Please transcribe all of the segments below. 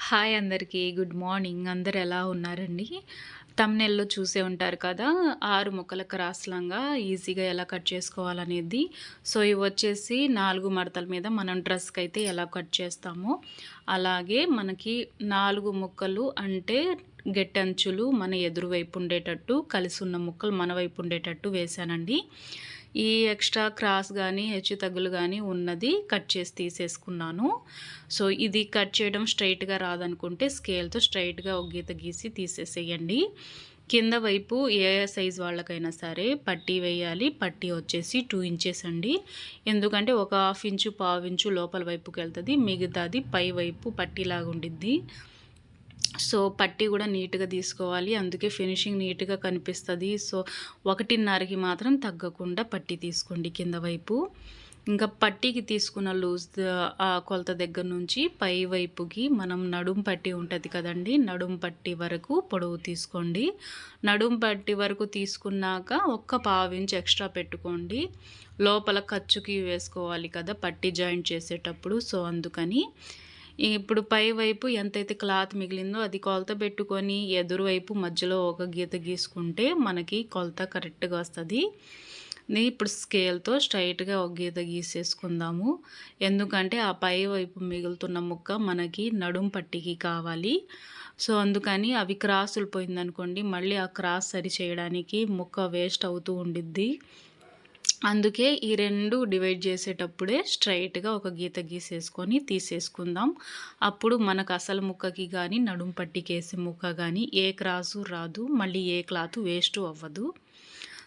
Hi అందరికీ. Good morning. అందరూ ఎలా ఉన్నారండి? థంబ్‌నెయిల్‌లో చూసే ఉంటారు కదా! 6 ముక్కల క్రాస్‌లంగా ఈజీగా ఎలా కట్ చేసుకోవాలనేది. సో, ఇవొచ్చేసి 4 మడతల మీద మనం డ్రెస్‌కైతే ఎలా కట్ చేస్తామో, అలాగే మనకి 4 ముక్కలు అంటే గెట్టంచులు మన ఎదురు వైపు ఉండేటట్టు, కలిసున్న ముక్కలు మన వైపు ఉండేటట్టు వేశానండి. ఈ ఎక్స్ట్రా క్రాస్ గానీ, హెచ్చు తగ్గులు గానీ ఉన్నది కట్ చేసి తీసేసుకున్నాను. సో, ఇది కట్ చేయడం స్ట్రెయిట్‌గా రాదనుకుంటే స్కేల్‌తో స్ట్రెయిట్‌గా ఒక గీత గీసి తీసేసేయండి. కింద వైపు ఏ సైజ్ వాళ్ళకైనా సరే పట్టీ వేయాలి. పట్టీ వచ్చేసి 2 ఇంచెస్ అండి. ఎందుకంటే ఒక హాఫ్ ఇంచు, పావు ఇంచు లోపల వైపుకెళ్తది. మిగతాది పై వైపు పట్టీలాగా ఉండిద్ది. సో, పట్టీ గూడా నీట్‌గా తీసుకోవాలి. అందుకే ఫినిషింగ్ నీట్‌గా కనిపిస్తది. సో, 1.5కి మాత్రం తగ్గకుండా పట్టీ తీసుకోండి కింద వైపు. ఇంకా పట్టీకి తీసుకున్న లూజ్ కొలత దగ్గర నుంచి పై వైపుకి మనం నడుం పట్టీ ఉంటది కదండీ! నడుం పట్టీ వరకు పొడవు తీసుకోండి. నడుం పట్టీ వరకు తీసుకున్నాక ఒక్క పావించ్ ఎక్స్ట్రా పెట్టుకోండి. లోపల ఖర్చుకి వేసుకోవాలి కదా! పట్టీ జాయింట్ చేసేటప్పుడు. సో, అందుకని ఇప్పుడు పై వైపు ఎంతైతే క్లాత్ మిగిలిందో అది కొలత పెట్టుకొని ఎదురు వైపు మధ్యలో ఒక గీత గీసుకుంటే మనకి కొలత కరెక్ట్‌గా వస్తది. ఇప్పుడు స్కేల్‌తో స్ట్రెయిట్‌గా ఒక గీత గీసేసుకుందాము. ఎందుకంటే ఆ పై వైపు మిగులుతున్న ముక్క మనకి నడుం పట్టీకి కావాలి. సో, అందుకని అవి క్రాసులు పోయిందనుకోండి మళ్ళీ ఆ క్రాస్ సరి చేయడానికి ముక్క వేస్ట్ అవుతూ ఉండిద్ది. అందుకే ఈ 2 డివైడ్ చేసేటప్పుడే స్ట్రెయిట్‌గా ఒక గీత గీసేసుకొని తీసేసుకుందాం. అప్పుడు మనకు అసలు ముక్కకి గానీ, నడుం పట్టీకేసే ముక్క గానీ ఏ క్రాసు రాదు. మళ్ళీ ఏ క్లాతు వేస్టు అవ్వదు.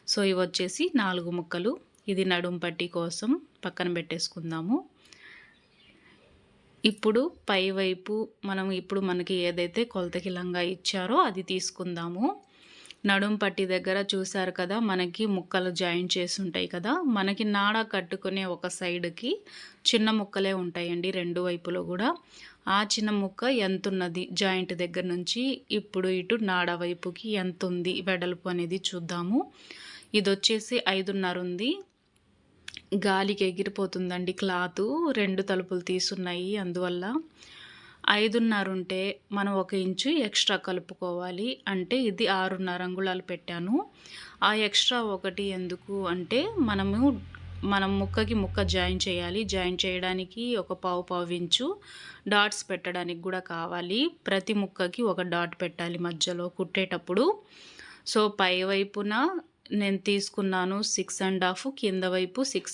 సో, ఇవొచ్చేసి 4 ముక్కలు. ఇది నడుం పట్టీ కోసం పక్కన పెట్టేసుకుందాము. ఇప్పుడు పై వైపు మనకి ఏదైతే కొలతకి లంగా ఇచ్చారో అది తీసుకుందాము. నడుం పట్టీ దగ్గర చూసారు కదా! మనకి ముక్కలు జాయింట్ చేసుంటాయి కదా! మనకి నాడ కట్టుకునే ఒక సైడ్‌కి చిన్న ముక్కలే ఉంటాయండి 2 వైపులో గూడా. ఆ చిన్న ముక్క ఎంతున్నది జాయింట్ దగ్గర నుంచి ఇప్పుడు ఇటు నాడ వైపుకి ఎంతుంది వెడల్పు అనేది చూద్దాము. ఇదొచ్చేసి 5.5 ఉంది. గాలికి ఎగిరిపోతుందండి క్లాతు. 2 తలుపులు తీసున్నాయి అందువల్ల. 5.5 ఉంటే మనం 1 ఇంచు ఎక్స్ట్రా కలుపుకోవాలి. అంటే ఇది 6.5 అంగుళాలు పెట్టాను. ఆ ఎక్స్ట్రా ఒకటి ఎందుకు అంటే మనం ముక్కకి ముక్క జాయిన్ చేయాలి. జాయిన్ చేయడానికి ఒక పావు ఇంచు డాట్స్ పెట్టడానికి గూడా కావాలి. ప్రతి ముక్కకి ఒక డాట్ పెట్టాలి మధ్యలో కుట్టేటప్పుడు. సో, పై వైపున నేను తీసుకున్నాను 6.5, కింద వైపు 6.5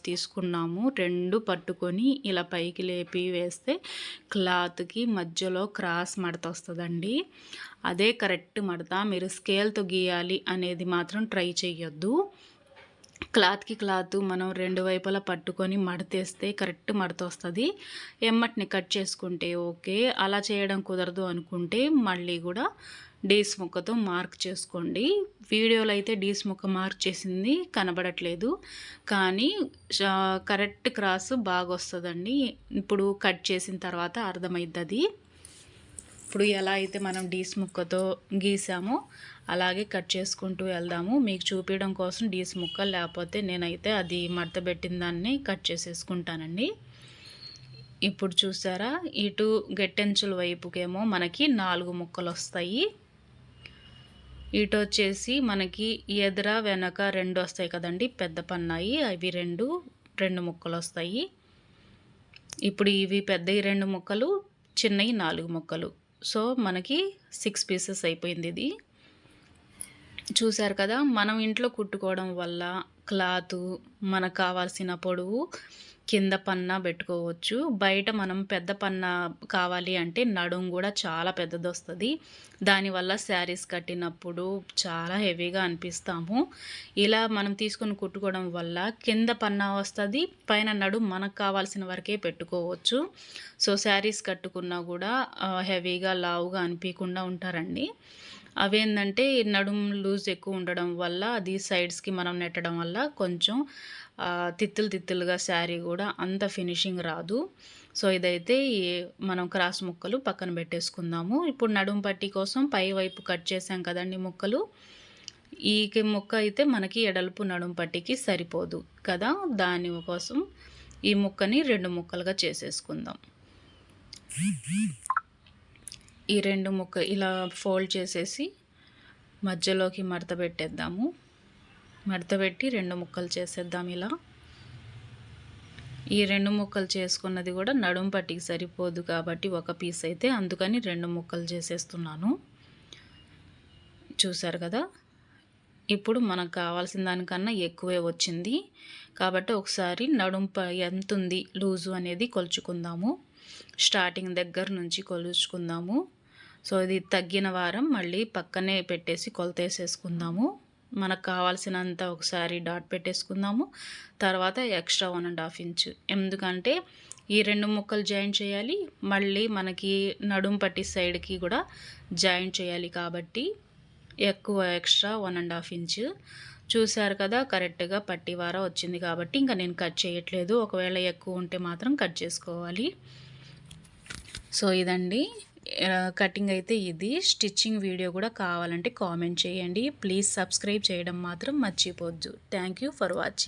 తీసుకున్నాము. 2 పట్టుకొని ఇలా పైకి లేపి వేస్తే క్లాత్‌కి మధ్యలో క్రాస్ మడతొస్తదండి. అదే కరెక్ట్ మడత. మీరు స్కేల్‌తో గీయాలి అనేది మాత్రం ట్రై చెయ్యొద్దు. క్లాత్‌కి క్లాత్ మనం 2 వైపులా పట్టుకొని మడతేస్తే కరెక్ట్ మడతొస్తది. ఎమ్మటనే కట్ చేసుకుంటే ఓకే. అలా చేయడం కుదరదు అనుకుంటే మళ్ళీ గూడా డీస్ ముక్కతో మార్క్ చేసుకోండి. వీడియోలో అయితే డీస్ ముక్క మార్క్ చేసింది కనబడట్లేదు. కానీ కరెక్ట్ క్రాస్ బాగొస్తదండి. ఇప్పుడు కట్ చేసిన తర్వాత అర్థమైద్దది. ఇప్పుడు ఎలా అయితే మనం డీస్ ముక్కతో గీసామో అలాగే కట్ చేసుకుంటూ వెళ్దాము. మీకు చూపించడం కోసం డీస్ ముక్క, లేకపోతే నేనైతే అది మడతబెట్టిన దాన్ని కట్ చేసేసుకుంటానండి. ఇప్పుడు చూసారా, ఇటు గెట్టెంచుల వైపుకేమో మనకి 4 ముక్కలు వస్తాయి. ఇటు వచ్చేసి మనకి ఎదుర వెనక 2 వస్తాయి కదండి, పెద్ద పన్నాయి అవి 2 ముక్కలు వస్తాయి. ఇప్పుడు ఇవి పెద్దవి 2 ముక్కలు, చిన్నవి 4 ముక్కలు. సో, మనకి 6 పీసెస్ అయిపోయింది ఇది. చూసారు కదా! మనం ఇంట్లో కుట్టుకోవడం వల్ల క్లాతు మనకు కావాల్సిన పొడవు కింద పన్నా పెట్టుకోవచ్చు. బయట మనం పెద్ద పన్నా కావాలి అంటే నడుం కూడా చాలా పెద్దదొస్తది. దానివల్ల శారీస్ కట్టినప్పుడు చాలా హెవీగా అనిపిస్తాము. ఇలా మనం తీసుకొని కుట్టుకోవడం వల్ల కింద పన్నా వస్తది, పైన నడుం మనకు కావాల్సిన వరకే పెట్టుకోవచ్చు. సో, శారీస్ కట్టుకున్నా కూడా హెవీగా లావుగా అనిపియకుండా ఉంటారండి. అవేందంటే నడుం లూజ్ ఎక్కువ ఉండడం వల్ల అది సైడ్స్‌కి మనం నెట్టడం వల్ల కొంచెం తిత్తులుగా శారీ గూడా అంత ఫినిషింగ్ రాదు. సో, ఇదైతే మనం క్రాస్ ముక్కలు పక్కన పెట్టేసుకుందాము. ఇప్పుడు నడుం పట్టీ కోసం పై వైపు కట్ చేసాం కదండీ ముక్కలు. ఈ ముక్క అయితే మనకి ఎడల్పు నడుం పట్టీకి సరిపోదు కదా! దాని కోసం ఈ ముక్కని 2 ముక్కలుగా చేసేసుకుందాం. ఈ 2 ముక్క ఇలా ఫోల్డ్ చేసేసి మధ్యలోకి మడత పెట్టేద్దాము. మడత పెట్టి 2 ముక్కలు చేసేద్దాం ఇలా. ఈ 2 ముక్కలు చేసుకున్నది కూడా నడుం పట్టికి సరిపోదు కాబట్టి ఒక పీస్ అయితే, అందుకని 2 ముక్కలు చేసేస్తున్నాను. చూసారు కదా, ఇప్పుడు మనకు కావాల్సిన దానికన్నా ఎక్కువే వచ్చింది కాబట్టి ఒకసారి నడుం ఎంత ఉంది లూజు అనేది కొలుచుకుందాము. స్టార్టింగ్ దగ్గర నుంచి కొలుచుకుందాము. సో ఇది తగ్గిన వారం మళ్ళీ పక్కనే పెట్టేసి కొలతేసేసుకుందాము. మనకు కావాల్సినంత ఒకసారి డాట్ పెట్టేసుకుందాము. తర్వాత ఎక్స్ట్రా 1.5 ఇంచ్, ఎందుకంటే ఈ 2 ముక్కలు జాయింట్ చేయాలి, మళ్ళీ మనకి నడుం పట్టి సైడ్కి కూడా జాయింట్ చేయాలి కాబట్టి ఎక్కువ ఎక్స్ట్రా 1.5 ఇంచ్. చూసారు కదా, కరెక్ట్గా పట్టివార వచ్చింది కాబట్టి ఇంకా నేను కట్ చేయట్లేదు. ఒకవేళ ఎక్కువ ఉంటే మాత్రం కట్ చేసుకోవాలి. సో ఇదండి కటింగ్ అయితే ఇది. స్టిచ్చింగ్ వీడియో కూడా కావాలంటే కామెంట్ చేయండి. ప్లీజ్ సబ్స్క్రైబ్ చేయడం మాత్రం మర్చిపోవద్దు. Thank you for watching.